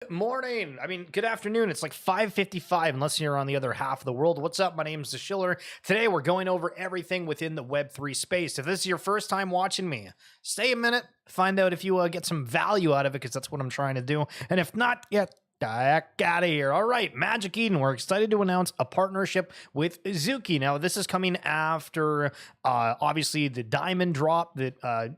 Morning. I mean, good afternoon. It's like 5:55 unless you're on the other half of the world. What's up? My name's Schiller. Today we're going over everything within the Web3 space. If this is your first time watching me, stay a minute, find out if you get some value out of it, because that's what I'm trying to do. And if not, get the heck out of here. All right, Magic Eden. We're excited to announce a partnership with Zuki. Now, this is coming after obviously the diamond drop that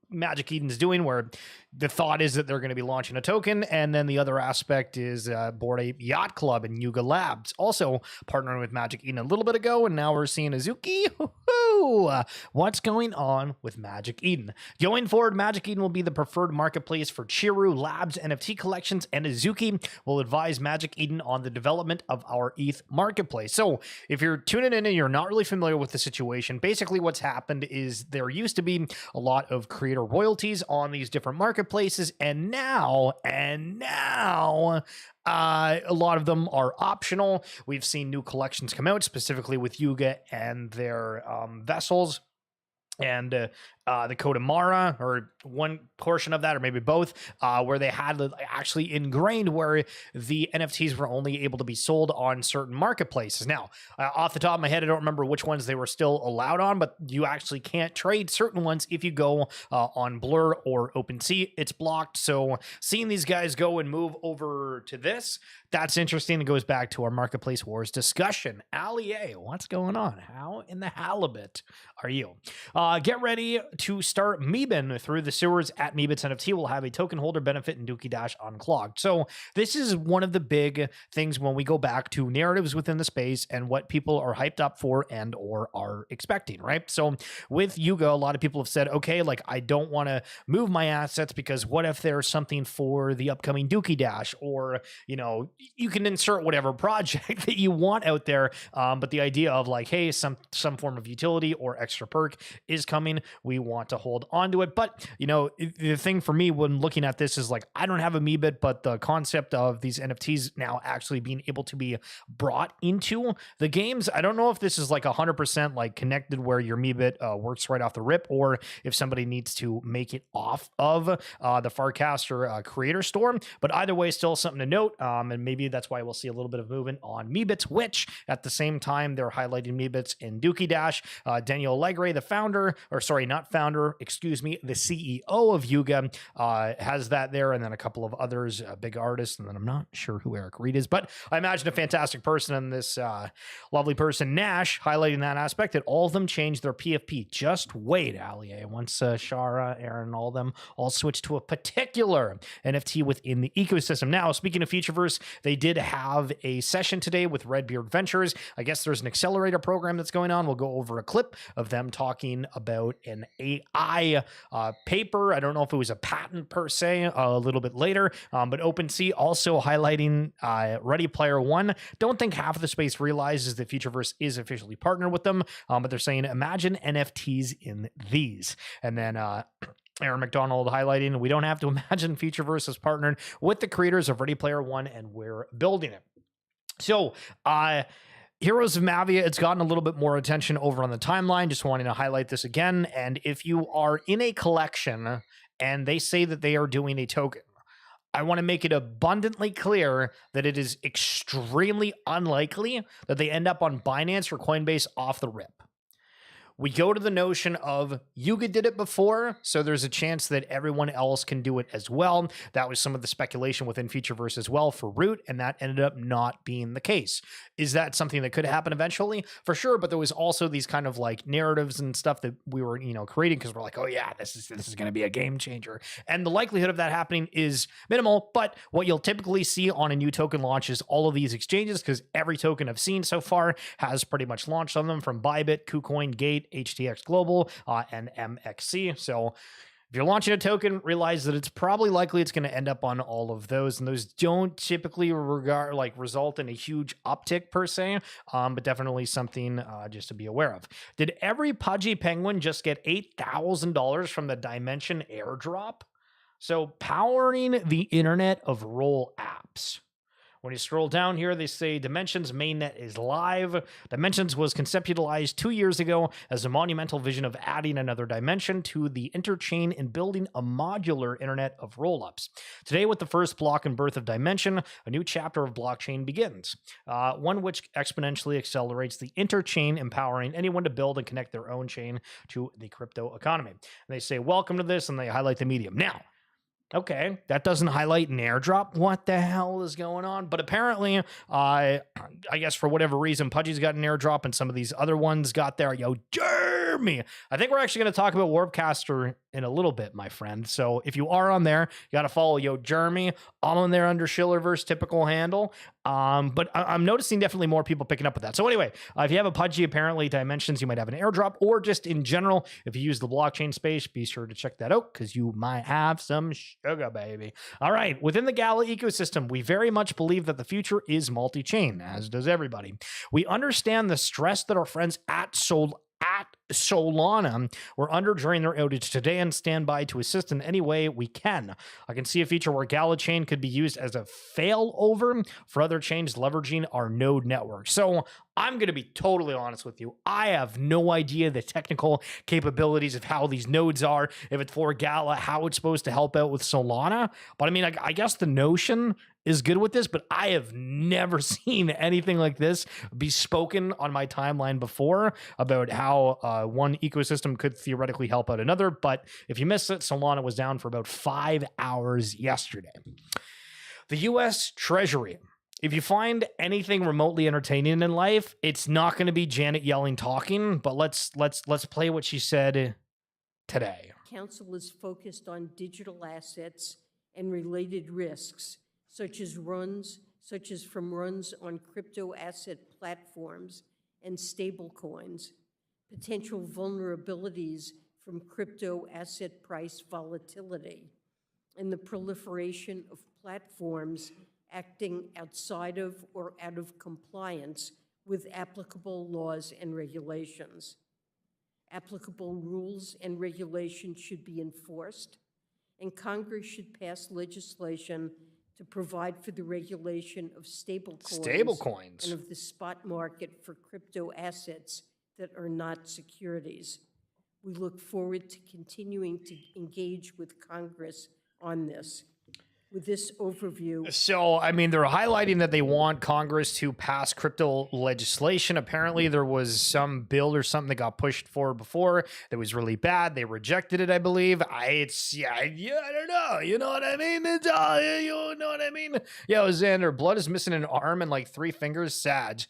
Magic Eden's doing, where the thought is that they're going to be launching a token, and then the other aspect is Bored Ape Yacht Club and Yuga Labs also partnering with Magic Eden a little bit ago, and now we're seeing Isuki. What's going on with Magic Eden? Going forward, Magic Eden will be the preferred marketplace for Chiru Labs NFT collections, and Isuki will advise Magic Eden on the development of our ETH marketplace. So if you're tuning in and you're not really familiar with the situation, basically what's happened is there used to be a lot of creator royalties on these different marketplaces, and now a lot of them are optional. We've seen new collections come out, specifically with Yuga and their vessels, and the Kodamara, or one portion of that, or maybe both, where they had actually ingrained where the NFTs were only able to be sold on certain marketplaces. Now, off the top of my head, I don't remember which ones they were still allowed on, but you actually can't trade certain ones if you go on Blur or OpenSea. It's blocked. So seeing these guys go and move over to this, that's interesting. It goes back to our Marketplace Wars discussion. Ali A, what's going on? How in the halibut are you? Get ready to start Meebin through the sewers at Meit NFT. Will have a token holder benefit in Dookie Dash unclogged. So this is one of the big things when we go back to narratives within the space and what people are hyped up for and or are expecting, right? So with Yuga, a lot of people have said, okay, like I don't want to move my assets because what if there's something for the upcoming Dookie Dash, or, you know, you can insert whatever project that you want out there. But the idea of like, hey, some form of utility or extra perk is coming. We want to hold on to it. But, you know, the thing for me when looking at this is like, I don't have a Meebit, but the concept of these NFTs now actually being able to be brought into the games, I don't know if this is like 100% like connected where your Meebit works right off the rip, or if somebody needs to make it off of the Farcaster creator store. But either way, still something to note. And maybe that's why we'll see a little bit of movement on Meebits, which at the same time, they're highlighting Meebits in Dookie Dash. Daniel Allegre, the founder, or sorry, not founder, excuse me, the CEO of Yuga, has that there, and then a couple of others, big artists, and then I'm not sure who Eric Reed is, but I imagine a fantastic person, and this lovely person, Nash, highlighting that aspect, that all of them changed their PFP. Just wait, Ali. Once Shara, Aaron, all of them all switched to a particular NFT within the ecosystem. Now, speaking of Futureverse, they did have a session today with Redbeard Ventures. I guess there's an accelerator program that's going on. We'll go over a clip of them talking about an AI paper. I don't know if it was a patent per se, a little bit later, but OpenSea also highlighting Ready Player One. Don't think half of the space realizes that Futureverse is officially partnered with them, but they're saying imagine NFTs in these. And then Aaron McDonald highlighting, we don't have to imagine Futureverse is partnered with the creators of Ready Player One, and we're building it. So, Heroes of Mavia, it's gotten a little bit more attention over on the timeline. Just wanting to highlight this again. And if you are in a collection and they say that they are doing a token, I want to make it abundantly clear that it is extremely unlikely that they end up on Binance or Coinbase off the rip. We go to the notion of Yuga did it before, so there's a chance that everyone else can do it as well. That was some of the speculation within Futureverse as well for Root, and that ended up not being the case. Is that something that could happen eventually? For sure, but there was also these kind of like narratives and stuff that we were, you know, creating because we're like, oh yeah, this is going to be a game changer. And the likelihood of that happening is minimal, but what you'll typically see on a new token launch is all of these exchanges, because every token I've seen so far has pretty much launched on them, from Bybit, KuCoin, Gate, HTX Global, and MXC. So if you're launching a token, realize that it's probably likely it's going to end up on all of those, and those don't typically result in a huge uptick per se, but definitely something just to be aware of. Did every Pudgy Penguin just get $8,000 from the Dimension airdrop? So powering the internet of roll apps. When you scroll down here, they say Dimensions mainnet is live. Dimensions was conceptualized 2 years ago as a monumental vision of adding another dimension to the interchain and building a modular internet of rollups. Today, with the first block and birth of Dimension, a new chapter of blockchain begins, one which exponentially accelerates the interchain, empowering anyone to build and connect their own chain to the crypto economy. And they say, welcome to this, and they highlight the medium. Now, okay, that doesn't highlight an airdrop. What the hell is going on? But apparently, I guess for whatever reason, Pudgy's got an airdrop and some of these other ones got there. Yo, Jeremy! I think we're actually going to talk about Warpcaster in a little bit, my friend. So if you are on there, you got to follow Yo Jeremy. I'm on there under Schillerverse typical handle. But I'm noticing definitely more people picking up with that. So anyway, if you have a Pudgy, apparently Dimensions, you might have an airdrop, or just in general, if you use the blockchain space, be sure to check that out because you might have some sugar, baby. All right, within the Gala ecosystem, we very much believe that the future is multi-chain, as does everybody. We understand the stress that our friends at Solana were under during their outage today and stand by to assist in any way we can. I can see a feature where Gala Chain could be used as a failover for other chains leveraging our node network. So I'm going to be totally honest with you. I have no idea the technical capabilities of how these nodes are, if it's for Gala, how it's supposed to help out with Solana. But I mean, I guess the notion is good with this, but I have never seen anything like this be spoken on my timeline before about how one ecosystem could theoretically help out another. But if you missed it, Solana was down for about 5 hours yesterday. The U.S. Treasury. If you find anything remotely entertaining in life, it's not going to be Janet Yellen talking, but let's play what she said today. Council is focused on digital assets and related risks, such as from runs on crypto asset platforms and stablecoins, potential vulnerabilities from crypto asset price volatility, and the proliferation of platforms acting outside of or out of compliance with applicable laws and regulations. Applicable rules and regulations should be enforced, and Congress should pass legislation to provide for the regulation of stablecoins and of the spot market for crypto assets that are not securities. We look forward to continuing to engage with Congress on this. With this overview. So, I mean, they're highlighting that they want Congress to pass crypto legislation. Apparently, there was some bill or something that got pushed for before that was really bad. They rejected it, I believe. I don't know. You know what I mean? You know what I mean? Yeah, Xander, blood is missing an arm and like 3 fingers. Sad.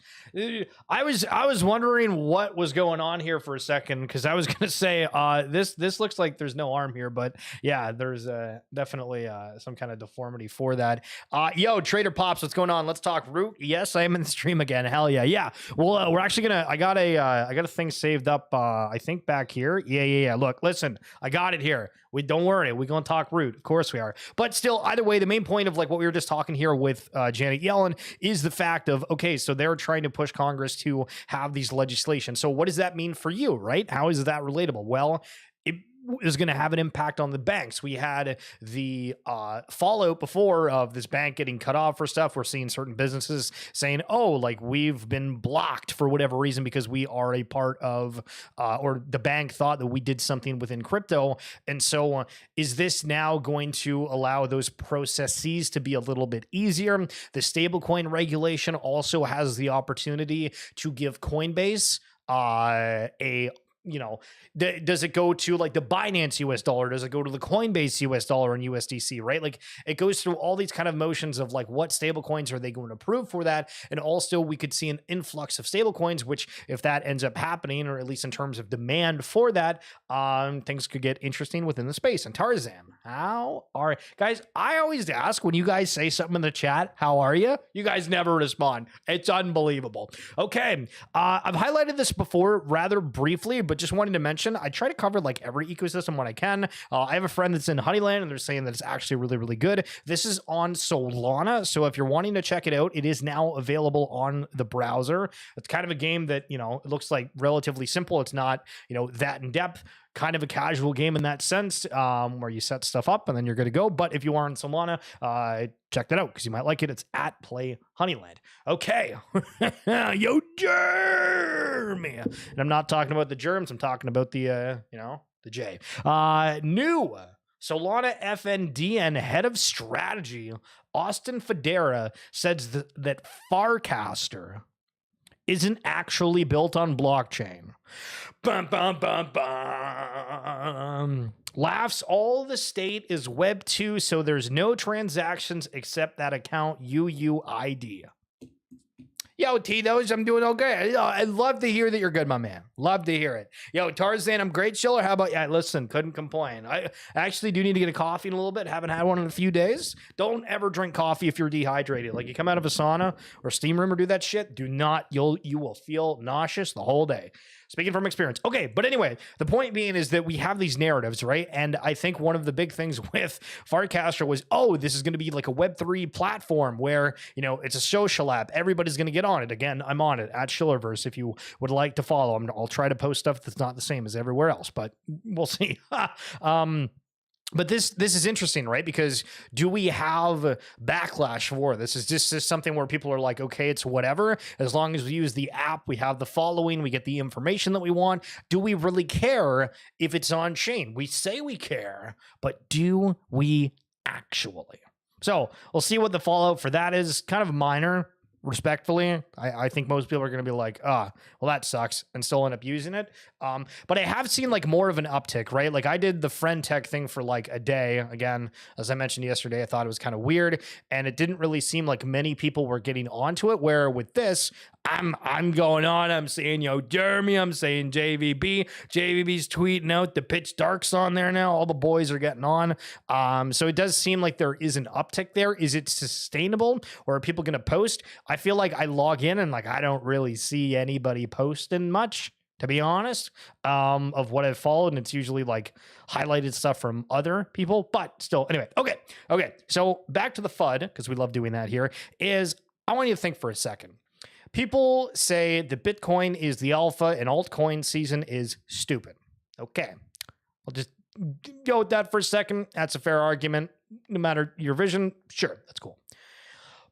I was wondering what was going on here for a second because I was gonna say this looks like there's no arm here, but yeah, there's definitely some kind of deformity for that. Yo, Trader Pops, what's going on? Let's talk Root. Yes, I am in the stream again. Hell yeah. Yeah. Well, we're actually gonna, I got a thing saved up, I think back here. Yeah. Look, listen, I got it here. Don't worry. We're going to talk Root. Of course we are. But still, either way, the main point of like what we were just talking here with Janet Yellen is the fact of, okay, so they're trying to push Congress to have these legislation. So what does that mean for you, right? How is that relatable? Well, it is going to have an impact on the banks. We had the fallout before of this bank getting cut off for stuff. We're seeing certain businesses saying, oh, like we've been blocked for whatever reason because we are a part of, or the bank thought that we did something within crypto. And so is this now going to allow those processes to be a little bit easier? The stablecoin regulation also has the opportunity to give Coinbase does it go to like the Binance US dollar? Does it go to the Coinbase US dollar and USDC, right? Like it goes through all these kind of motions of like what stable coins are they going to approve for that? And also we could see an influx of stable coins, which if that ends up happening, or at least in terms of demand for that, things could get interesting within the space. And Tarzan, how are guys? I always ask when you guys say something in the chat, how are you? You guys never respond. It's unbelievable. Okay. I've highlighted this before rather briefly, but just wanted to mention, I try to cover like every ecosystem when I can. I have a friend that's in Honeyland and they're saying that it's actually really, really good. This is on Solana. So if you're wanting to check it out, it is now available on the browser. It's kind of a game that, it looks like relatively simple. It's not, that in depth. kind of a casual game in that sense, where you set stuff up and then you're good to go. But if you are in Solana, check that out because you might like it. It's at Play Honeyland. Okay. Yo, Jeremy. And I'm not talking about the germs. I'm talking about the, the J. New Solana FNDN head of strategy, Austin Federa, says that Farcaster isn't actually built on blockchain. Bum, bum, bum, bum. Laughs, all the state is Web2, so there's no transactions except that account UUID. Yo, Tito's, I'm doing okay. I'd love to hear that you're good, my man. Love to hear it. Yo, Tarzan, I'm great. Schiller, how about you? Yeah, listen, couldn't complain. I actually do need to get a coffee in a little bit. Haven't had one in a few days. Don't ever drink coffee if you're dehydrated. Like, you come out of a sauna or steam room or do that shit, do not. You will feel nauseous the whole day. Speaking from experience. Okay, but anyway, the point being is that we have these narratives, right? And I think one of the big things with Farcaster was, oh, this is going to be like a Web3 platform where, it's a social app. Everybody's going to get on it. Again, I'm on it at Schillerverse if you would like to follow. I'll try to post stuff that's not the same as everywhere else, but we'll see. But this is interesting, right? Because do we have backlash for this? Is this something where people are like, okay, it's whatever. As long as we use the app, we have the following, we get the information that we want. Do we really care if it's on chain? We say we care, but do we actually? So we'll see what the fallout for that is. Kind of minor. Respectfully, I think most people are going to be like, well, that sucks, and still end up using it. But I have seen like more of an uptick, right? Like I did the friend tech thing for like a day. Again, as I mentioned yesterday, I thought it was kind of weird, and it didn't really seem like many people were getting onto it. Where with this, I'm going on. I'm saying, yo, Jeremy. I'm saying JVB. JVB's tweeting out the Pitch Dark's on there now. All the boys are getting on. So it does seem like there is an uptick there. Is it sustainable, or are people going to post? I feel like I log in and like I don't really see anybody posting much, to be honest, of what I've followed. And it's usually like highlighted stuff from other people, but still, anyway. Okay. So back to the FUD, because we love doing that here, is I want you to think for a second. People say that Bitcoin is the alpha and altcoin season is stupid. Okay. I'll just go with that for a second. That's a fair argument. No matter your vision, sure, that's cool.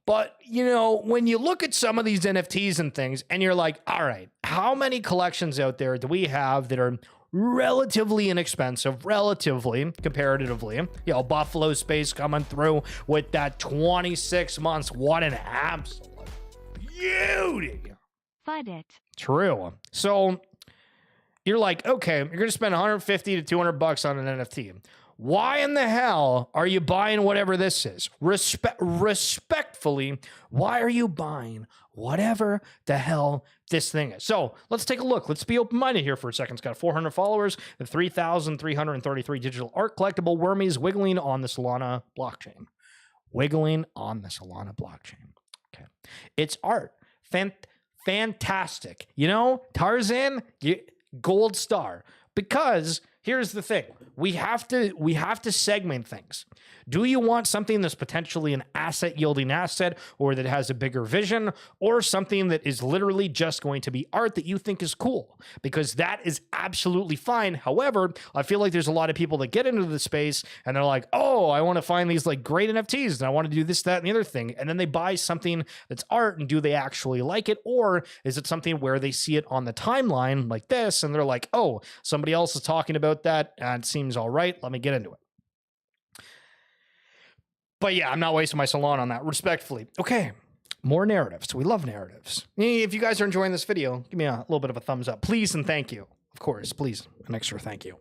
But, when you look at some of these NFTs and things and you're like, all right, how many collections out there do we have that are relatively inexpensive, comparatively? Buffalo Space coming through with that 26 months. What an absolute beauty. Find it. True. So you're like, okay, you're going to spend 150 to 200 bucks on an NFT. Why in the hell are you buying whatever this is? Respectfully, why are you buying whatever the hell this thing is? So let's take a look. Let's be open-minded here for a second. It's got 400 followers, 3,333 digital art collectible wormies wiggling on the Solana blockchain. Okay. It's art. Fantastic. Tarzan, gold star. Because here's the thing. We have to segment things. Do you want something that's potentially an asset-yielding asset, or that has a bigger vision, or something that is literally just going to be art that you think is cool? Because that is absolutely fine. However, I feel like there's a lot of people that get into the space and they're like, oh, I want to find these like great NFTs and I want to do this, that, and the other thing. And then they buy something that's art, and do they actually like it? Or is it something where they see it on the timeline like this and they're like, oh, somebody else is talking about that and it seems all right. Let me get into it. But yeah, I'm not wasting my Solana on that, respectfully. Okay, more narratives. We love narratives. If you guys are enjoying this video, give me a little bit of a thumbs up, please, and thank you. Of course, please, an extra thank you.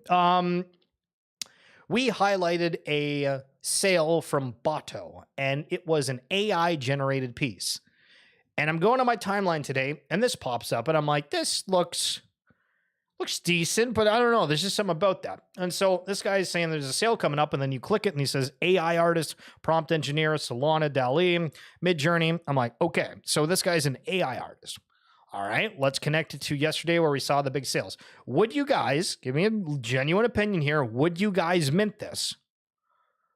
We highlighted a sale from Bato, and it was an AI-generated piece. And I'm going on my timeline today, and this pops up, and I'm like, this looks decent, but I don't know. There's just something about that. And so this guy is saying there's a sale coming up, and then you click it, and he says AI artist, prompt engineer, Solana, Dali, Midjourney. I'm like, okay, so this guy's an AI artist. All right, let's connect it to yesterday where we saw the big sales. Would you guys, give me a genuine opinion here, would you guys mint this,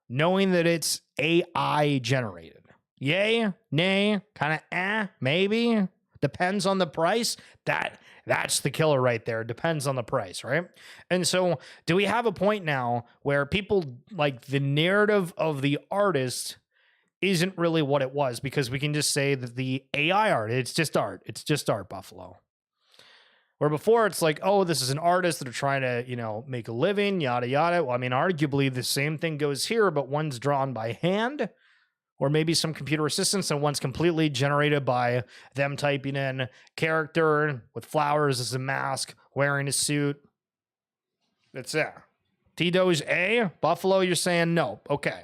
knowing that it's AI generated? Yay, nay, kind of maybe? Depends on the price. That's the killer right there. Depends on the price, right? And so do we have a point now where people like the narrative of the artist isn't really what it was, because we can just say that the AI art, it's just art, Buffalo. Where before it's like, oh, this is an artist that are trying to, make a living, yada, yada. Well, I mean, arguably the same thing goes here, but one's drawn by hand or maybe some computer assistance, and one's completely generated by them typing in character with flowers as a mask, wearing a suit. That's it. T-Doge A, Buffalo, you're saying no. Okay.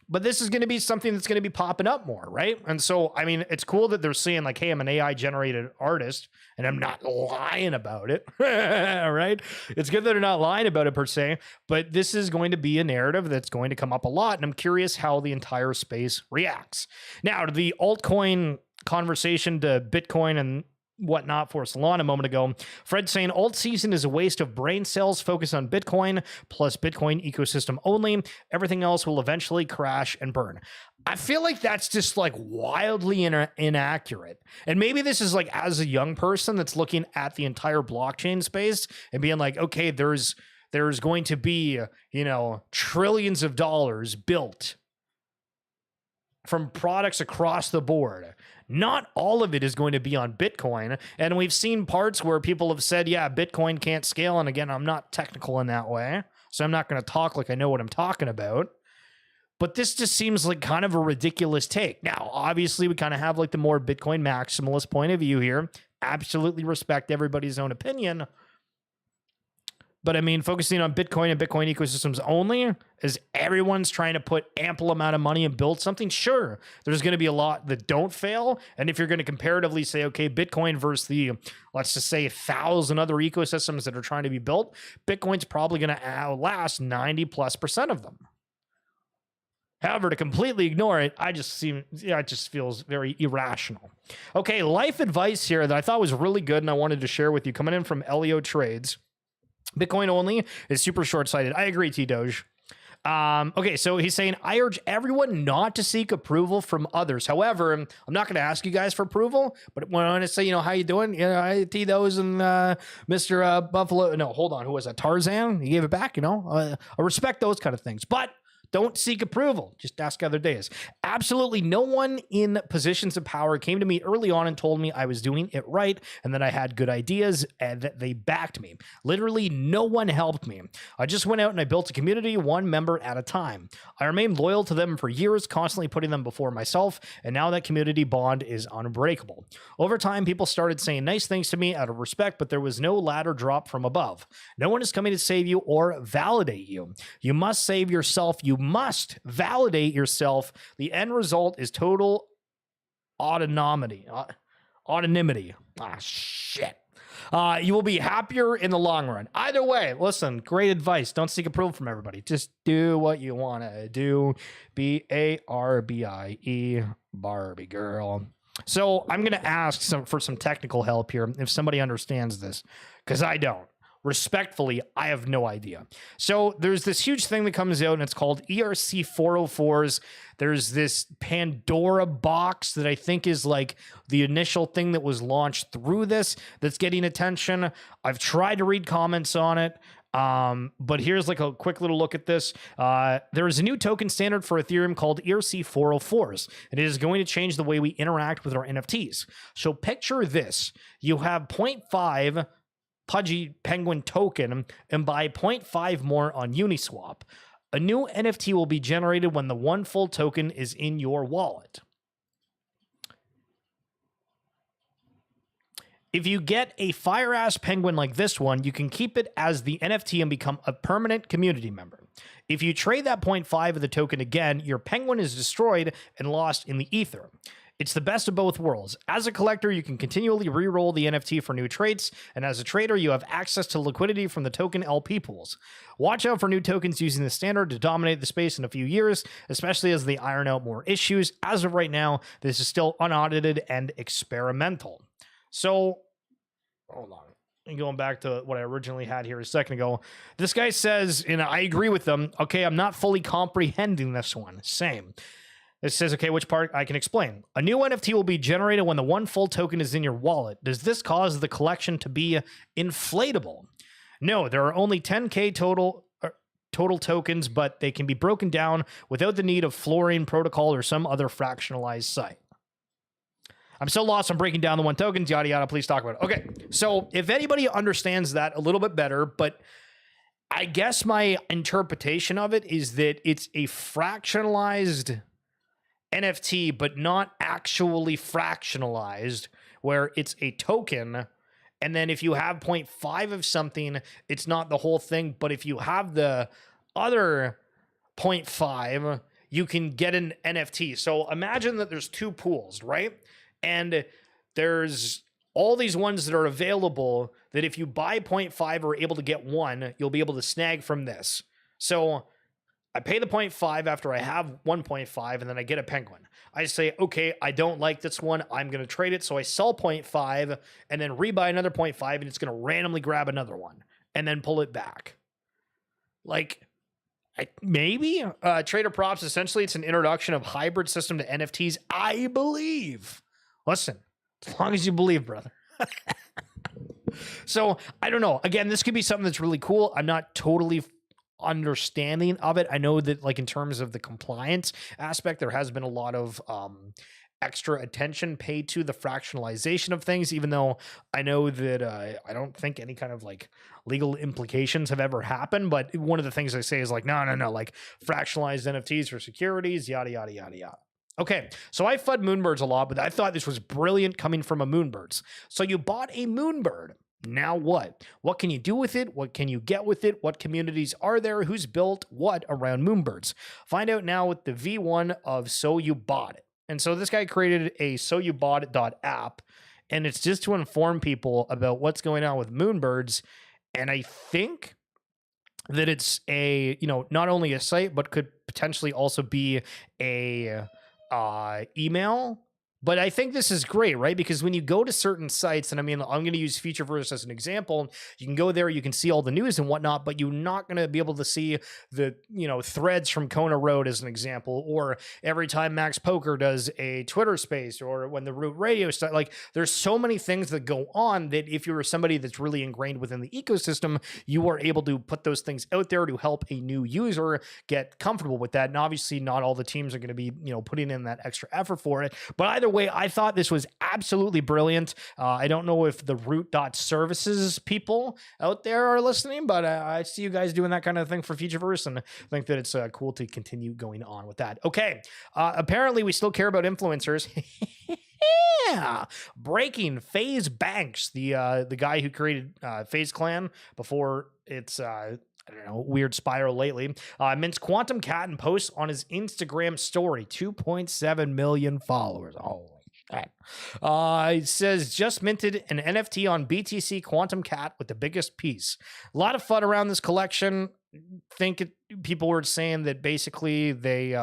But this is going to be something that's going to be popping up more, right? And so, I mean, it's cool that they're saying like, hey, I'm an AI generated artist and I'm not lying about it, right? It's good that they're not lying about it per se, but this is going to be a narrative that's going to come up a lot. And I'm curious how the entire space reacts. Now, to the altcoin conversation to Bitcoin and whatnot for Solana a moment ago, Fred saying alt season is a waste of brain cells. Focus on Bitcoin plus Bitcoin ecosystem only. Everything else will eventually crash and burn. I feel like that's just like wildly inaccurate. And maybe this is like as a young person that's looking at the entire blockchain space and being like, okay, there's going to be, trillions of dollars built from products across the board. Not all of it is going to be on Bitcoin. And we've seen parts where people have said, yeah, Bitcoin can't scale. And again, I'm not technical in that way, so I'm not going to talk like I know what I'm talking about. But this just seems like kind of a ridiculous take. Now, obviously, we kind of have like the more Bitcoin maximalist point of view here. Absolutely respect everybody's own opinion. But I mean, focusing on Bitcoin and Bitcoin ecosystems only, as everyone's trying to put ample amount of money and build something, sure, there's going to be a lot that don't fail. And if you're going to comparatively say, okay, Bitcoin versus the, let's just say 1,000 other ecosystems that are trying to be built, Bitcoin's probably going to outlast 90+% of them. However, to completely ignore it, it just feels very irrational. Okay, life advice here that I thought was really good and I wanted to share with you, coming in from Elio Trades. Bitcoin only is super short-sighted. I agree, T-Doge. Okay, so he's saying, I urge everyone not to seek approval from others. However, I'm not going to ask you guys for approval, but when I want to say, how you doing? T-Doge and Mr. Buffalo. No, hold on. Who was that? Tarzan? He gave it back, I respect those kind of things. But don't seek approval. Just ask other days. Absolutely no one in positions of power came to me early on and told me I was doing it right and that I had good ideas and that they backed me. Literally no one helped me. I just went out and I built a community one member at a time. I remained loyal to them for years, constantly putting them before myself, and now that community bond is unbreakable. Over time, people started saying nice things to me out of respect, but there was no ladder drop from above. No one is coming to save you or validate you. You must save yourself. You must validate yourself. The end result is total autonomy. Shit. You will be happier in the long run. Either way, listen, great advice. Don't seek approval from everybody. Just do what you want to do. BARBIE, Barbie girl. So I'm going to ask for some technical help here if somebody understands this, because I don't. Respectfully, I have no idea. So there's this huge thing that comes out and it's called ERC 404s. There's this Pandora box that I think is like the initial thing that was launched through this that's getting attention. I've tried to read comments on it. But here's like a quick little look at this. There is a new token standard for Ethereum called ERC 404s, and it is going to change the way we interact with our NFTs. So picture this. You have 0.5 Pudgy Penguin token and buy 0.5 more on Uniswap. A new NFT will be generated when the one full token is in your wallet. If you get a fire-ass penguin like this one, you can keep it as the NFT and become a permanent community member. If you trade that 0.5 of the token again, your penguin is destroyed and lost in the ether. It's the best of both worlds. As a collector, you can continually re-roll the NFT for new traits, and as a trader, you have access to liquidity from the token LP pools. Watch out for new tokens using the standard to dominate the space in a few years, especially as they iron out more issues. As of right now, this is still unaudited and experimental. So, hold on. And going back to what I originally had here a second ago, this guy says, and I agree with them, okay, I'm not fully comprehending this one. Same. It says, okay, which part I can explain. A new NFT will be generated when the one full token is in your wallet. Does this cause the collection to be inflatable? No, there are only 10K total tokens, but they can be broken down without the need of Flooring Protocol or some other fractionalized site. I'm so lost on breaking down the one tokens, yada, yada. Please talk about it. Okay, so if anybody understands that a little bit better, but I guess my interpretation of it is that it's a fractionalized NFT, but not actually fractionalized, where it's a token. And then if you have 0.5 of something, it's not the whole thing. But if you have the other 0.5, you can get an NFT. So imagine that there's two pools, right? And there's all these ones that are available that if you buy 0.5 or are able to get one, you'll be able to snag from this. So I pay the 0.5 after I have 1.5, and then I get a penguin. I say, okay, I don't like this one. I'm going to trade it. So I sell 0.5 and then rebuy another 0.5, and it's going to randomly grab another one and then pull it back. Like, maybe Trader Props, essentially, it's an introduction of hybrid system to NFTs, I believe. Listen, as long as you believe, brother. So I don't know. Again, this could be something that's really cool. I'm not totally understanding of it. I know that, like, in terms of the compliance aspect, there has been a lot of extra attention paid to the fractionalization of things, even though I know that I don't think any kind of like legal implications have ever happened. But one of the things I say is like, no, like fractionalized NFTs for securities, yada, yada, yada, yada. Okay, so I FUD Moonbirds a lot, but I thought this was brilliant coming from a Moonbirds. So you bought a Moonbird. Now what? What can you do with it? What can you get with it? What communities are there? Who's built what around Moonbirds? Find out now with the V1 of So You Bought It. And so this guy created a So You Bought It app, and it's just to inform people about what's going on with Moonbirds. And I think that it's a, not only a site, but could potentially also be a email. But I think this is great, right? Because when you go to certain sites, and I mean, I'm going to use Featureverse as an example, you can go there, you can see all the news and whatnot, but you're not going to be able to see the, threads from Kona Road as an example, or every time Max Poker does a Twitter space, or when the Root Radio stuff. Like, there's so many things that go on that if you're somebody that's really ingrained within the ecosystem, you are able to put those things out there to help a new user get comfortable with that. And obviously not all the teams are going to be, putting in that extra effort for it. But either way, I thought this was absolutely brilliant. I don't know if the root.services people out there are listening, but I see you guys doing that kind of thing for Featureverse, and I think that it's cool to continue going on with that. Okay, apparently we still care about influencers. Yeah, breaking FaZe Banks, the guy who created FaZe Clan before its weird spiral lately, mints Quantum Cat and posts on his Instagram story, 2.7 million followers. Oh, shit. It says, just minted an NFT on BTC Quantum Cat with the biggest piece. A lot of fun around this collection. People were saying that basically they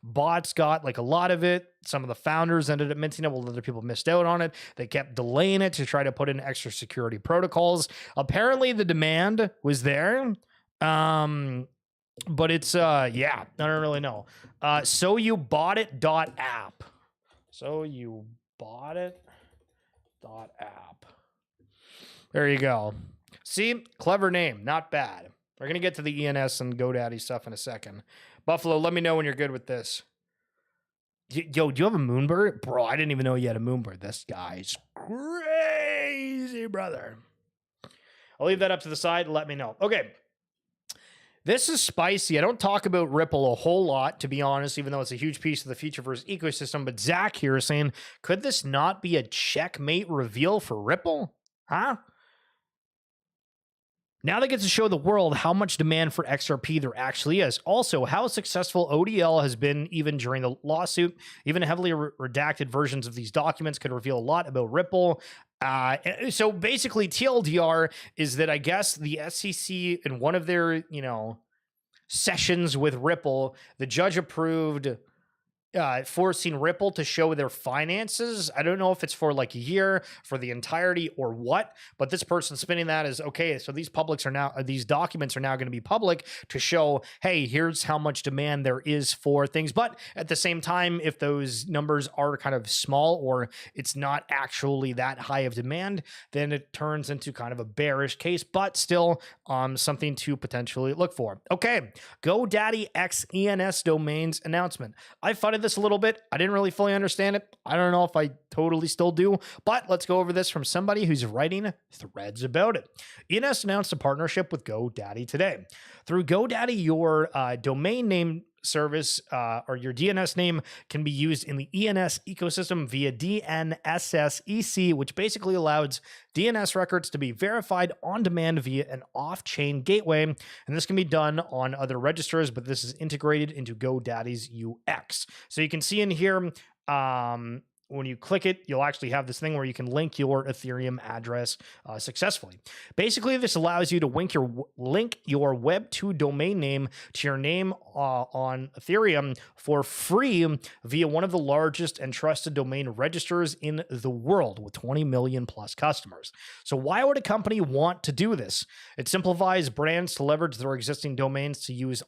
bots got like a lot of it. Some of the founders ended up minting it while other people missed out on it. They kept delaying it to try to put in extra security protocols. Apparently the demand was there. But it's I don't really know. So you bought it .app. So you bought it .app. There you go. See, clever name, not bad. We're gonna get to the ENS and GoDaddy stuff in a second. Buffalo, let me know when you're good with this. Yo, do you have a Moonbird? Bro, I didn't even know you had a Moonbird. This guy's crazy, brother. I'll leave that up to the side. Let me know. Okay. This is spicy. I don't talk about Ripple a whole lot, to be honest, even though it's a huge piece of the Featureverse ecosystem. But Zach here is saying, could this not be a checkmate reveal for Ripple? Huh? Now they get to show the world how much demand for XRP there actually is. Also, how successful ODL has been even during the lawsuit. Even heavily redacted versions of these documents could reveal a lot about Ripple. So basically, TLDR is that I guess the SEC in one of their, sessions with Ripple, the judge approved forcing Ripple to show their finances. I don't know if it's for like a year, for the entirety, or what, but this person spinning that is okay. So these documents are now going to be public to show, hey, here's how much demand there is for things. But at the same time, if those numbers are kind of small or it's not actually that high of demand, then it turns into kind of a bearish case, but still something to potentially look for. Okay, GoDaddy X ENS domains announcement. I funded this a little bit. I didn't really fully understand it. I don't know if I totally still do, but let's go over this from somebody who's writing threads about it. ENS announced a partnership with GoDaddy today. Through GoDaddy, your domain name service or your DNS name can be used in the ENS ecosystem via DNSSEC, which basically allows DNS records to be verified on demand via an off-chain gateway. And this can be done on other registers, but this is integrated into GoDaddy's UX. So you can see in here, when you click it, you'll actually have this thing where you can link your Ethereum address successfully. Basically, this allows you to link your Web2 domain name to your name on Ethereum for free via one of the largest and trusted domain registers in the world with 20 million plus customers. So why would a company want to do this? It simplifies brands to leverage their existing domains to use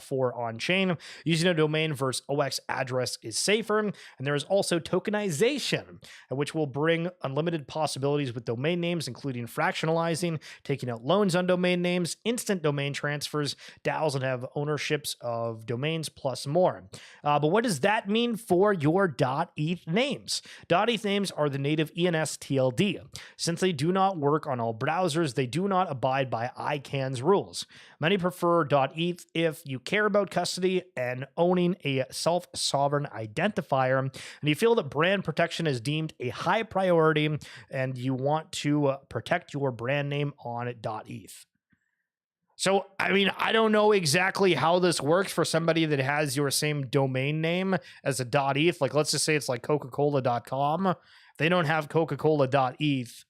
for on-chain. Using a domain versus OX address is safer, and there is also tokenization, which will bring unlimited possibilities with domain names, including fractionalizing, taking out loans on domain names, instant domain transfers, DAOs that have ownerships of domains, plus more. But what does that mean for your .eth names? .eth names are the native ENS TLD. Since they do not work on all browsers, they do not abide by ICANN's rules. Many prefer .eth if you care about custody and owning a self-sovereign identifier, and you feel that brand protection is deemed a high priority and you want to protect your brand name on .eth. So, I mean, I don't know exactly how this works for somebody that has your same domain name as a .eth. Like, let's just say it's like Coca-Cola.com. If they don't have Coca-Cola.eth,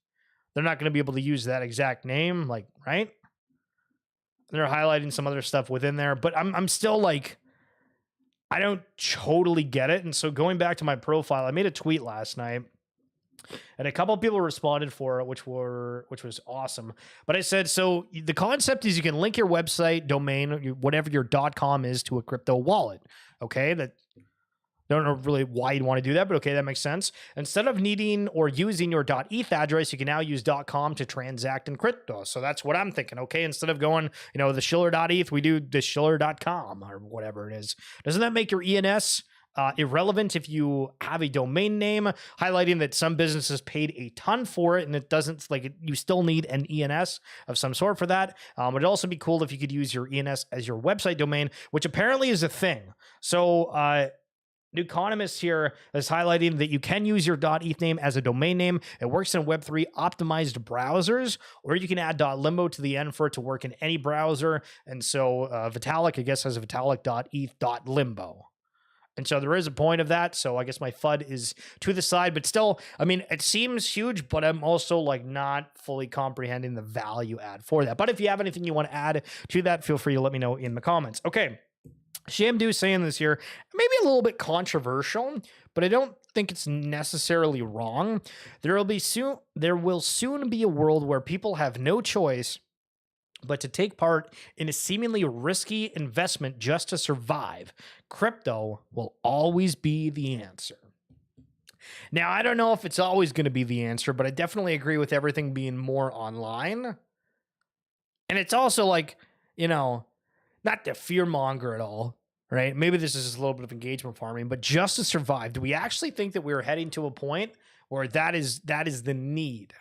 they're not going to be able to use that exact name, like, right? They're highlighting some other stuff within there, but I'm still like, I don't totally get it. And so going back to my profile, I made a tweet last night and a couple of people responded for it, which was awesome. But I said, so the concept is you can link your website domain, whatever your .com is, to a crypto wallet. Okay. That don't know really why you'd want to do that, but okay, that makes sense. Instead of needing or using your .eth address, you can now use .com to transact in crypto. So that's what I'm thinking. Okay, instead of going, the Schiller.eth, we do the Schiller.com or whatever it is. Doesn't that make your ENS irrelevant if you have a domain name, highlighting that some businesses paid a ton for it and it doesn't, like, you still need an ENS of some sort for that. It'd also be cool if you could use your ENS as your website domain, which apparently is a thing. So New Economist here is highlighting that you can use your .eth name as a domain name. It works in Web3 optimized browsers, or you can add .limbo to the end for it to work in any browser. And so Vitalik, I guess, has a Vitalik.eth.limbo. And so there is a point of that. So I guess my FUD is to the side, but still, I mean, it seems huge, but I'm also like not fully comprehending the value add for that. But if you have anything you want to add to that, feel free to let me know in the comments. Okay. Shamdu saying this here, maybe a little bit controversial, but I don't think it's necessarily wrong. There will soon be a world where people have no choice but to take part in a seemingly risky investment just to survive. Crypto will always be the answer. Now, I don't know if it's always going to be the answer, but I definitely agree with everything being more online. And it's also like, not to fearmonger at all, right? Maybe this is just a little bit of engagement farming, but just to survive, do we actually think that we're heading to a point where that is the need?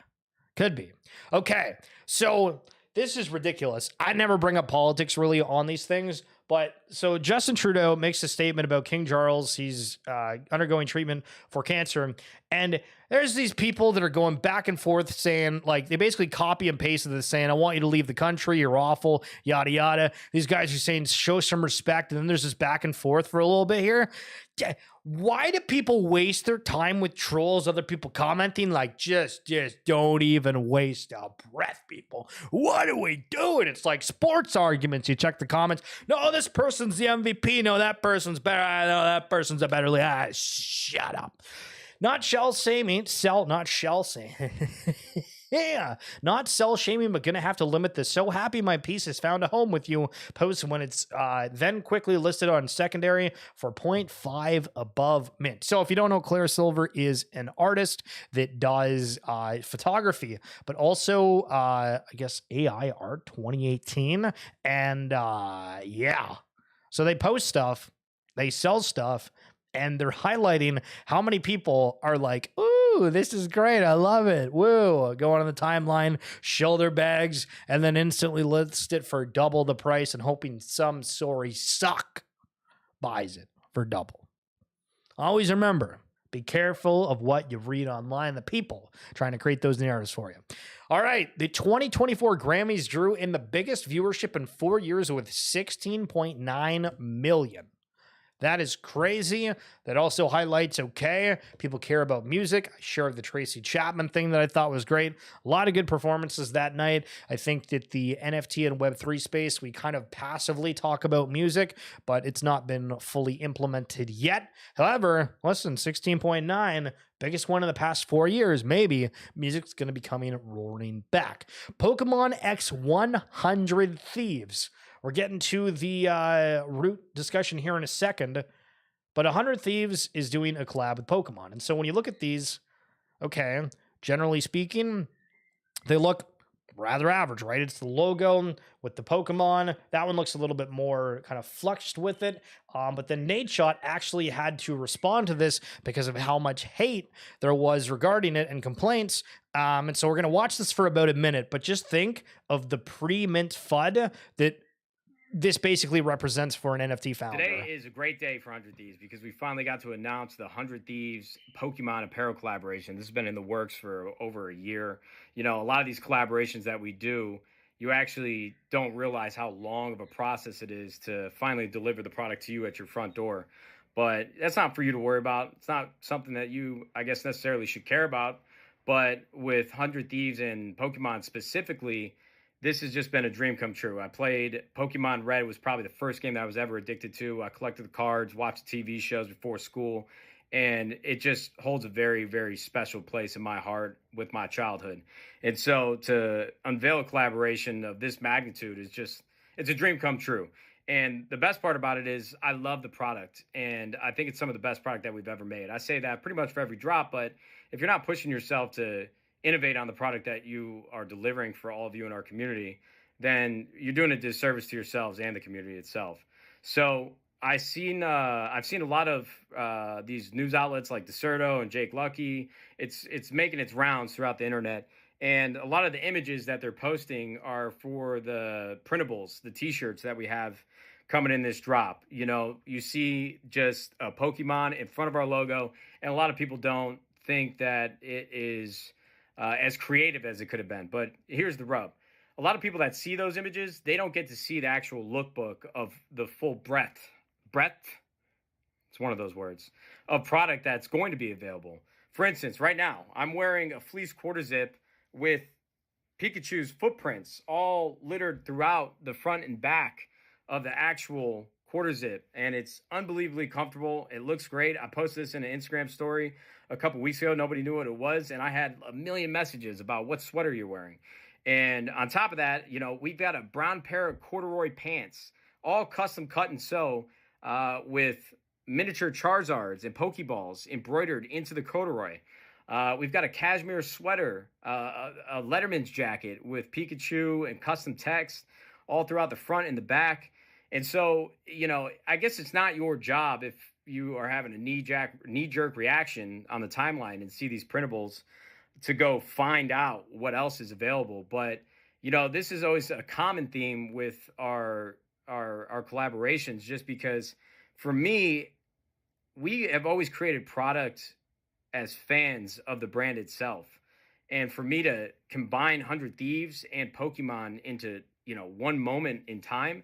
Could be. Okay, so this is ridiculous. I never bring up politics really on these things, but so Justin Trudeau makes a statement about King Charles. He's undergoing treatment for cancer, and there's these people that are going back and forth saying, like, they basically copy and pasted this saying, I want you to leave the country, you're awful, yada, yada. These guys are saying, show some respect. And then there's this back and forth for a little bit here. Why do people waste their time with trolls, other people commenting? Like, just don't even waste a breath, people. What are we doing? It's like sports arguments. You check the comments. No, this person person's the MVP. No, that person's better. I know that person's a better league. Shut up. Not shell shaming, not shell shaming. Yeah, not cell shaming, but gonna have to limit this. So happy my piece has found a home with you. Post when it's then quickly listed on secondary for 0.5 above mint. So if you don't know, Claire Silver is an artist that does photography, but also I guess AI art 2018. And yeah, so they post stuff, they sell stuff, and they're highlighting how many people are like, ooh, this is great. I love it. Woo. Go on the timeline, shoulder bags, and then instantly list it for double the price and hoping some sorry suck buys it for double. Always remember, be careful of what you read online. The people trying to create those narratives for you. All right. The 2024 Grammys drew in the biggest viewership in 4 years with 16.9 million. That is crazy. That also highlights, okay, people care about music. I shared the Tracy Chapman thing that I thought was great. A lot of good performances that night. I think that the NFT and Web3 space, we kind of passively talk about music, but it's not been fully implemented yet. However, listen, 16.9, biggest one in the past 4 years, maybe. Music's going to be coming roaring back. Pokemon X 100 Thieves. We're getting to the root discussion here in a second, but 100 Thieves is doing a collab with Pokemon. And so when you look at these, okay, generally speaking, they look rather average, right? It's the logo with the Pokemon. That one looks a little bit more kind of fluxed with it. But then Nadeshot actually had to respond to this because of how much hate there was regarding it and complaints. And so we're going to watch this for about a minute, but just think of the pre-mint FUD that this basically represents for an NFT founder. Today is a great day for 100 Thieves because we finally got to announce the 100 Thieves Pokemon apparel collaboration. This has been in the works for over a year. You know, a lot of these collaborations that we do, you actually don't realize how long of a process it is to finally deliver the product to you at your front door. But that's not for you to worry about. It's not something that you, I guess, necessarily should care about. But with 100 Thieves and Pokemon specifically, this has just been a dream come true. I played Pokemon Red. It was probably the first game that I was ever addicted to. I collected the cards, watched TV shows before school, and it just holds a very, very special place in my heart with my childhood. And so to unveil a collaboration of this magnitude is just, it's a dream come true. And the best part about it is I love the product, and I think it's some of the best product that we've ever made. I say that pretty much for every drop, but if you're not pushing yourself to innovate on the product that you are delivering for all of you in our community, then you're doing a disservice to yourselves and the community itself. So I've seen a lot of these news outlets like Deserto and Jake Lucky. It's making its rounds throughout the internet. And a lot of the images that they're posting are for the printables, the t-shirts that we have coming in this drop. You know, you see just a Pokemon in front of our logo, and a lot of people don't think that it is as creative as it could have been. But here's the rub. A lot of people that see those images, they don't get to see the actual lookbook of the full breadth, it's one of those words, of product that's going to be available. For instance, right now, I'm wearing a fleece quarter zip with Pikachu's footprints all littered throughout the front and back of the actual quarter zip, and it's unbelievably comfortable. It looks great. I posted this in an Instagram story a couple weeks ago. Nobody knew what it was, and I had a million messages about what sweater you're wearing. And on top of that, you know, we've got a brown pair of corduroy pants, all custom cut and sew with miniature Charizards and Pokeballs embroidered into the corduroy. We've got a cashmere sweater, a Letterman's jacket with Pikachu and custom text all throughout the front and the back. And so, you know, I guess it's not your job if you are having a knee-jerk reaction on the timeline and see these printables to go find out what else is available. But, you know, this is always a common theme with our collaborations, just because for me, we have always created product as fans of the brand itself. And for me to combine 100 Thieves and Pokemon into, you know, one moment in time,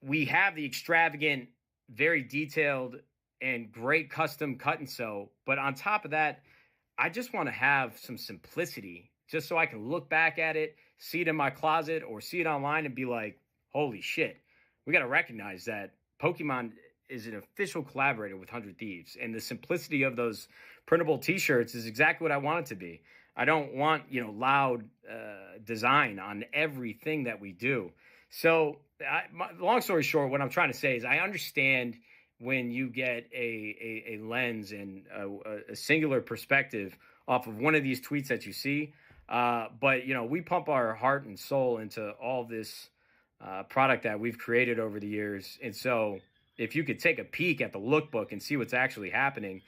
we have the extravagant, very detailed, and great custom cut and sew. But on top of that, I just want to have some simplicity, just so I can look back at it, see it in my closet, or see it online and be like, holy shit, we got to recognize that Pokemon is an official collaborator with 100 Thieves, and the simplicity of those printable T-shirts is exactly what I want it to be. I don't want, loud design on everything that we do. So, long story short, what I'm trying to say is I understand when you get a lens and a singular perspective off of one of these tweets that you see. But, we pump our heart and soul into all this product that we've created over the years. And so if you could take a peek at the lookbook and see what's actually happening.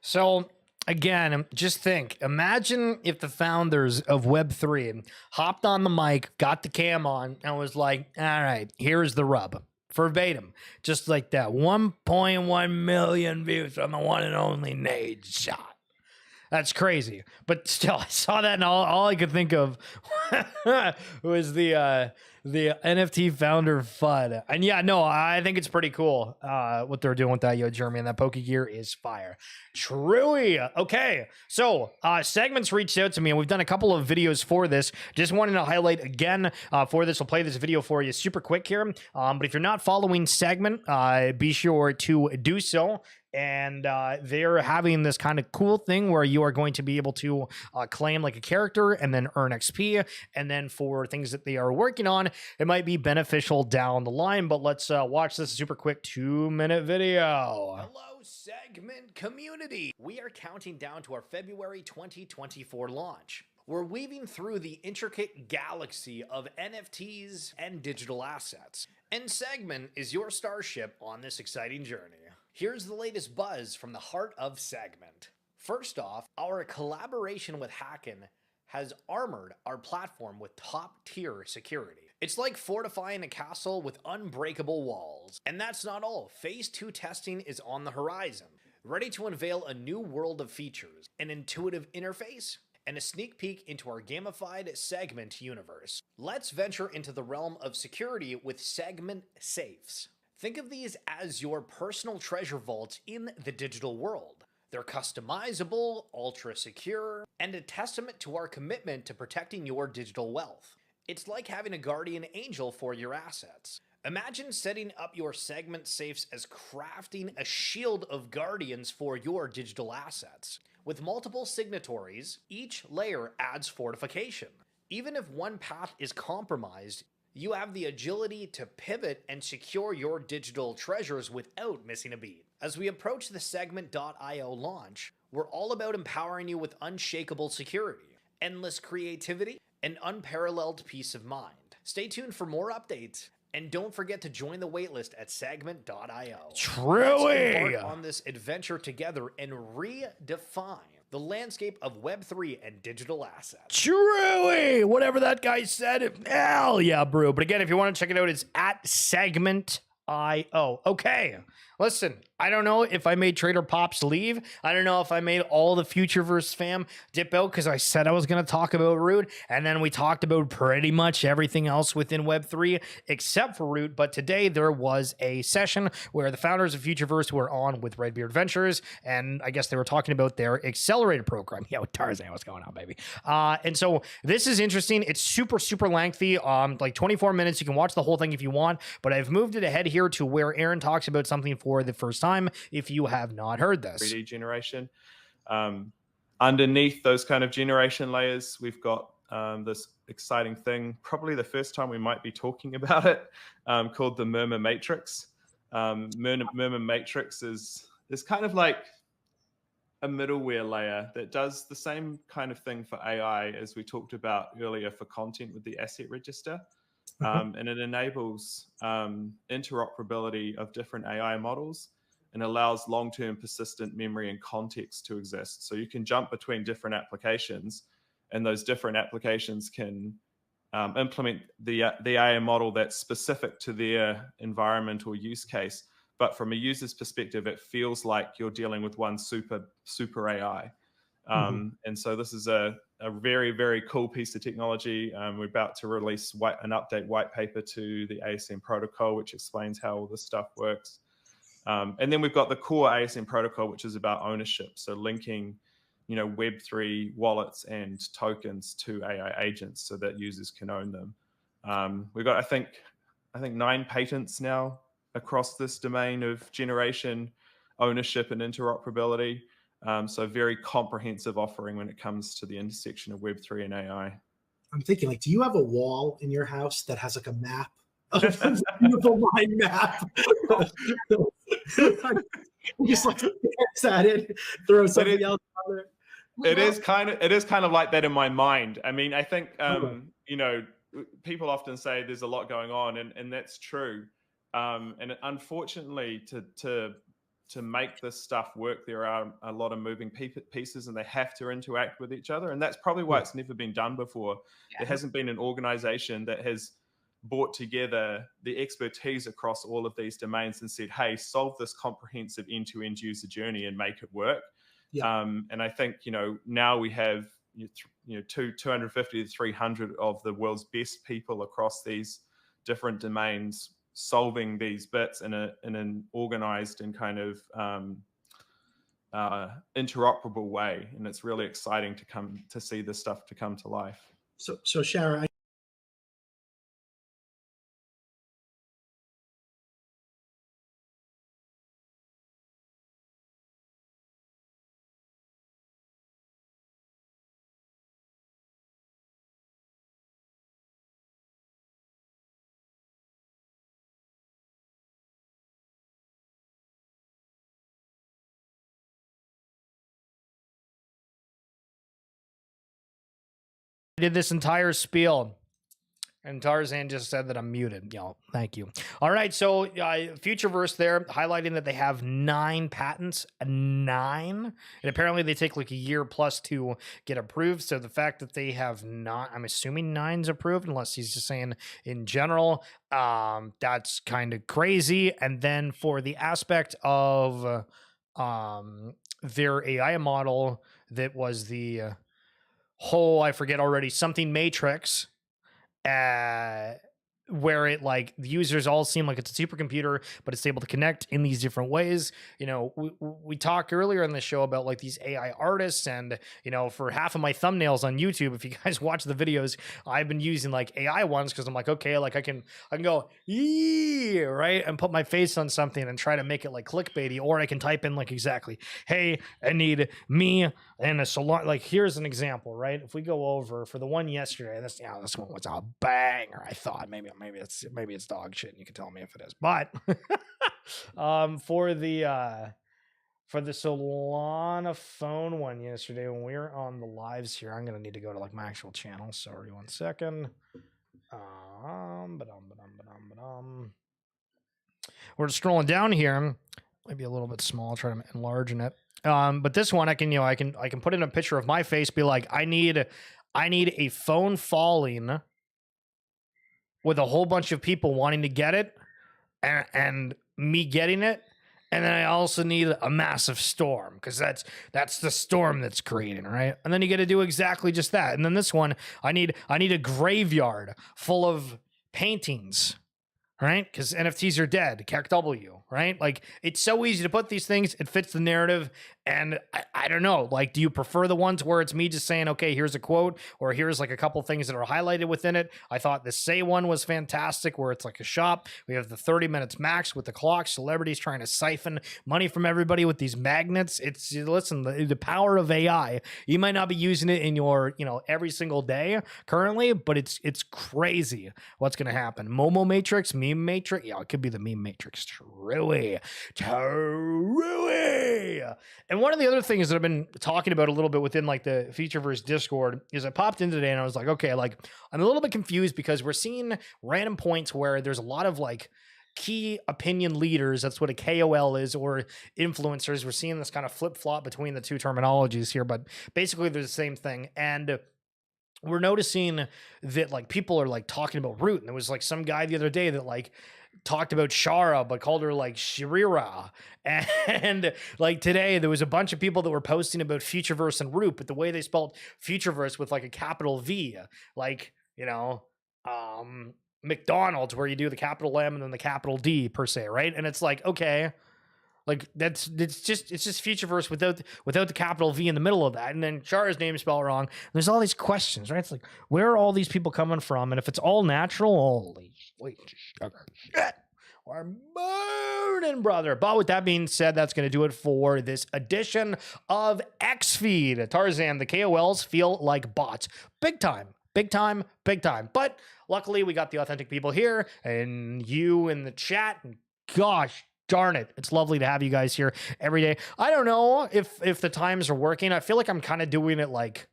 So again, just imagine if the founders of Web3 hopped on the mic, got the cam on, and was like, all right, here's the rub. Verbatim, just like that. 1.1 million views on the one and only Nade shot. That's crazy. But still, I saw that and all I could think of was the NFT founder FUD. And yeah, no, I think it's pretty cool what they're doing with that, Jeremy, and that Poke Gear is fire. Truly. Okay, so Segments reached out to me, and we've done a couple of videos for this. Just wanted to highlight again for this. I'll play this video for you super quick here. But if you're not following Segment, be sure to do so. And they're having this kind of cool thing where you are going to be able to claim like a character and then earn XP. And then for things that they are working on, it might be beneficial down the line. But let's watch this super quick 2-minute video. Hello, Segment community. We are counting down to our February 2024 launch. We're weaving through the intricate galaxy of NFTs and digital assets. And Segment is your starship on this exciting journey. Here's the latest buzz from the heart of Segment. First off, our collaboration with Hacken has armored our platform with top-tier security. It's like fortifying a castle with unbreakable walls. And that's not all. Phase 2 testing is on the horizon, ready to unveil a new world of features, an intuitive interface, and a sneak peek into our gamified Segment universe. Let's venture into the realm of security with Segment Safes. Think of these as your personal treasure vaults in the digital world. They're customizable, ultra secure, and a testament to our commitment to protecting your digital wealth. It's like having a guardian angel for your assets. Imagine setting up your Segment safes as crafting a shield of guardians for your digital assets. With multiple signatories, each layer adds fortification. Even if one path is compromised, you have the agility to pivot and secure your digital treasures without missing a beat. As we approach the Segment.io launch, we're all about empowering you with unshakable security, endless creativity, and unparalleled peace of mind. Stay tuned for more updates, and don't forget to join the waitlist at Segment.io. Truly! Let's embark on this adventure together and redefine the landscape of Web3 and digital assets. Truly! Whatever that guy said, hell yeah, bro. But again, if you want to check it out, it's at Segment.io. Okay, listen, I don't know if I made Trader Pops leave. I don't know if I made all the Futureverse fam dip out because I said I was going to talk about Root, and then we talked about pretty much everything else within Web3 except for Root. But today there was a session where the founders of Futureverse were on with Redbeard Ventures, and I guess they were talking about their accelerator program. Yo, Tarzan, what's going on, baby? And so this is interesting. It's super, super lengthy, like 24 minutes. You can watch the whole thing if you want, but I've moved it ahead here to where Aaron talks about something for the first time if you have not heard this. 3D generation. Underneath those kind of generation layers, we've got this exciting thing, probably the first time we might be talking about it, called the Murmur Matrix. Murmur Matrix is kind of like a middleware layer that does the same kind of thing for AI as we talked about earlier for content with the asset register. And it enables interoperability of different AI models and allows long-term persistent memory and context to exist. So you can jump between different applications, and those different applications can implement the AI model that's specific to their environment or use case. But from a user's perspective, it feels like you're dealing with one super AI. And so this is a very, very cool piece of technology. We're about to release an update white paper to the ASM protocol, which explains how all this stuff works. And then we've got the core ASM protocol, which is about ownership. So linking, Web3 wallets and tokens to AI agents so that users can own them. We've got, I think, I think 9 patents now across this domain of generation, ownership, and interoperability. So very comprehensive offering when it comes to the intersection of Web3 and AI. I'm thinking, like, do you have a wall in your house that has like a map, a beautiful line map? Just like stares at it, throw something else on there. It is kind of like that in my mind. I mean, I think you know, people often say there's a lot going on, and that's true. And unfortunately, to make this stuff work, there are a lot of moving pieces, and they have to interact with each other. And that's probably why it's never been done before. There hasn't been an organization that has brought together the expertise across all of these domains and said, hey, solve this comprehensive end-to-end user journey and make it work. And I think, you know, now we have 250 to 300 of the world's best people across these different domains solving these bits in an organized and kind of interoperable way. And it's really exciting to see this stuff to come to life. So Shara, did this entire spiel, and Tarzan just said that I'm muted. Thank you. All right, so Futureverse there highlighting that they have 9 patents, 9, and apparently they take like a year plus to get approved. So the fact that they have not, I'm assuming 9's approved, unless he's just saying in general, that's kind of crazy. And then for the aspect of their AI model, that was the whole, I forget already, something matrix, where it like the users all seem like it's a supercomputer, but it's able to connect in these different ways. You know, we talked earlier in the show about like these AI artists, and you know, for half of my thumbnails on YouTube, if you guys watch the videos, I've been using like AI ones because I'm like, okay, like I can go yee, right, and put my face on something and try to make it like clickbaity, or I can type in like exactly, hey, I need me and a salon. Like here's an example, right? If we go over for the one yesterday, this one was a banger. I thought maybe it's dog shit, and you can tell me if it is. But for the Solana phone one yesterday, when we were on the lives here, I'm gonna need to go to like my actual channel. Sorry, one second. We're scrolling down here. Maybe a little bit small. Try to enlarge it. But this one I can put in a picture of my face. Be like, I need a phone falling with a whole bunch of people wanting to get it, and me getting it, and then I also need a massive storm, because that's the storm that's creating, right? And then you get to do exactly just that. And then this one, I need a graveyard full of paintings, right? Because NFTs are dead. CAC W, right? Like, it's so easy to put these things. It fits the narrative. And I don't know, like, do you prefer the ones where it's me just saying, okay, here's a quote, or here's like a couple things that are highlighted within it? I thought the Say one was fantastic, where it's like a shop. We have the 30 minutes max with the clock, celebrities trying to siphon money from everybody with these magnets. It's, listen, the power of AI. You might not be using it in your, every single day currently, but it's crazy what's going to happen. Momo Matrix, Meme Matrix. Yeah, it could be the Meme Matrix. Truly. And one of the other things that I've been talking about a little bit within like the Futureverse Discord is I popped in today and I was like, okay, like I'm a little bit confused because we're seeing random points where there's a lot of like key opinion leaders. That's what a KOL is, or influencers. We're seeing this kind of flip flop between the two terminologies here, but basically they're the same thing. And we're noticing that like people are like talking about Root, and there was like some guy the other day that like talked about Shara but called her like Shirira, and like today there was a bunch of people that were posting about Futureverse and Root, but the way they spelled Futureverse with like a capital V, like McDonald's, where you do the capital M and then the capital D per se, right? And it's like, okay, Like it's just Futureverse without the capital V in the middle of that. And then Chara's name is spelled wrong. And there's all these questions, right? It's like, where are all these people coming from? And if it's all natural, holy sugar shit. We're burning, brother. But with that being said, that's going to do it for this edition of XFeed. Tarzan, the KOLs feel like bots. Big time. Big time, big time. But luckily, we got the authentic people here and you in the chat. And gosh darn it, it's lovely to have you guys here every day. I don't know if the times are working. I feel like I'm kind of doing it like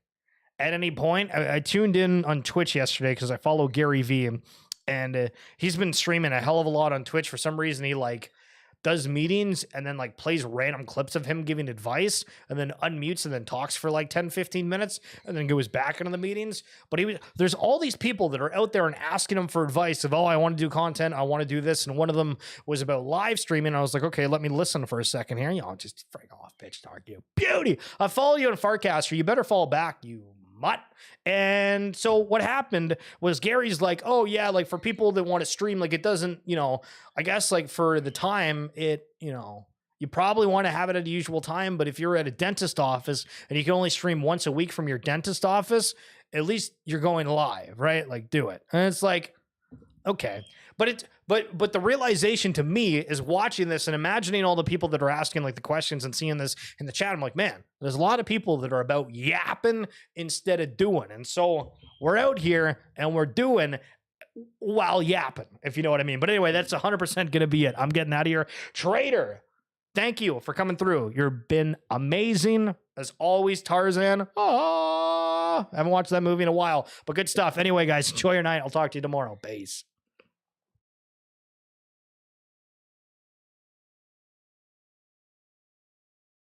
at any point. I tuned in on Twitch yesterday because I follow Gary V. And he's been streaming a hell of a lot on Twitch. For some reason, he like does meetings and then like plays random clips of him giving advice and then unmutes and then talks for like 10, 15 minutes and then goes back into the meetings. But there's all these people that are out there and asking him for advice of, oh, I want to do content. I want to do this. And one of them was about live streaming. I was like, okay, let me listen for a second here. Y'all just freak off, bitch, dog, you beauty. I follow you on Farcaster. You better fall back, you mutt. And so what happened was Gary's like, oh yeah, like for people that want to stream, like it doesn't, I guess like for the time you probably want to have it at the usual time, but if you're at a dentist office and you can only stream once a week from your dentist office, at least you're going live, right? Like do it. And it's like, okay. But the realization to me is watching this and imagining all the people that are asking like the questions and seeing this in the chat. I'm like, man, there's a lot of people that are about yapping instead of doing. And so we're out here and we're doing while yapping, if you know what I mean. But anyway, that's 100% going to be it. I'm getting out of here. Trader, thank you for coming through. You've been amazing as always, Tarzan. I haven't watched that movie in a while, but good stuff. Anyway, guys, enjoy your night. I'll talk to you tomorrow. Peace.